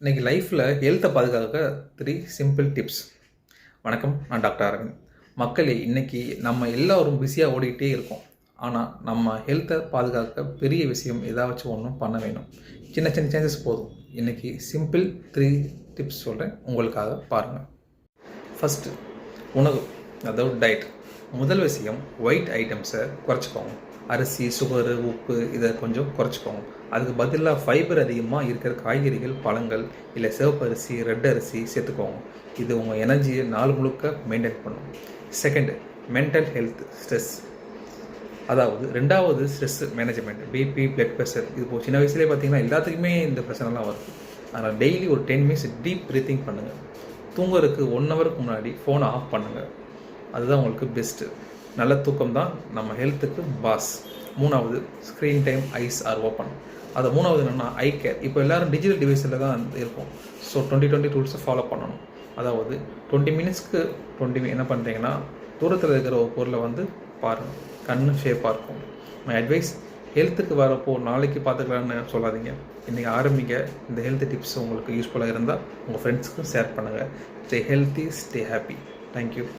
இன்றைக்கி லைஃப்பில் ஹெல்த்தை பாதுகாக்க 3 சிம்பிள் டிப்ஸ். வணக்கம், நான் டாக்டர் அரவிந்த். மக்களே, இன்றைக்கி நம்ம எல்லோரும் பிஸியாக ஓடிக்கிட்டே இருக்கோம். ஆனால் நம்ம ஹெல்த்தை பாதுகாக்க பெரிய விஷயம் ஏதாச்சும் ஒன்றும் பண்ண வேணும். சின்ன சின்ன சேஞ்சஸ் போதும். இன்றைக்கி சிம்பிள் 3 டிப்ஸ் சொல்கிறேன், உங்களுக்காக பாருங்கள். ஃபஸ்ட்டு, உணவு, அதாவது டயட். முதல் விஷயம், ஒயிட் ஐட்டம்ஸை குறைச்சிக்கோங்க. அரிசி, சுகரு, உப்பு இதை கொஞ்சம் குறைச்சிக்கோங்க. அதுக்கு பதிலாக ஃபைபர் அதிகமாக இருக்கிற காய்கறிகள், பழங்கள், இல்லை சிவப்பு அரிசி, ரெட் அரிசி சேர்த்துக்கோங்க. இது உங்கள் எனர்ஜியை நாள் முழுக்க மெயின்டைன் பண்ணும். Second, mental health, stress. அதாவது ரெண்டாவது stress management. BP, blood pressure, இது இப்போ சின்ன வயசுலேயே பார்த்தீங்கன்னா எல்லாத்துக்குமே இந்த பிரச்சனைலாம் வருது. அதனால் டெய்லி ஒரு 10 மினிட்ஸ் டீப் ப்ரீத்திங் பண்ணுங்கள். தூங்குறதுக்கு 1 ஹவருக்கு முன்னாடி ஃபோனை ஆஃப் பண்ணுங்கள். அதுதான் உங்களுக்கு பெஸ்ட்டு. நல்ல தூக்கம் தான் நம்ம ஹெல்த்துக்கு பாஸ். மூணாவது, screen time, eyes are open. அது மூணாவது என்னென்னா ஐ கேர். இப்போ எல்லோரும் டிஜிட்டல் டிவைஸில் தான் இருக்கும். ஸோ 20-20 ரூல்ஸை ஃபாலோ பண்ணணும். அதாவது 20 மினிட்ஸ்க்கு 20 என்ன பண்ணுறீங்கன்னா, தூரத்தில் இருக்கிற ஒரு பொருளை பாருங்கள். கண் ஷேப்பாக இருக்கும். மை அட்வைஸ், ஹெல்த்துக்கு வரப்போ நாளைக்கு பார்த்துக்கலான்னு சொல்லாதீங்க. இன்றைக்கி ஆரம்பிங்க. இந்த ஹெல்த் டிப்ஸ் உங்களுக்கு யூஸ்ஃபுல்லாக இருந்தால் உங்கள் ஃப்ரெண்ட்ஸ்க்கும் ஷேர் பண்ணுங்கள். Stay healthy, stay happy. Thank you.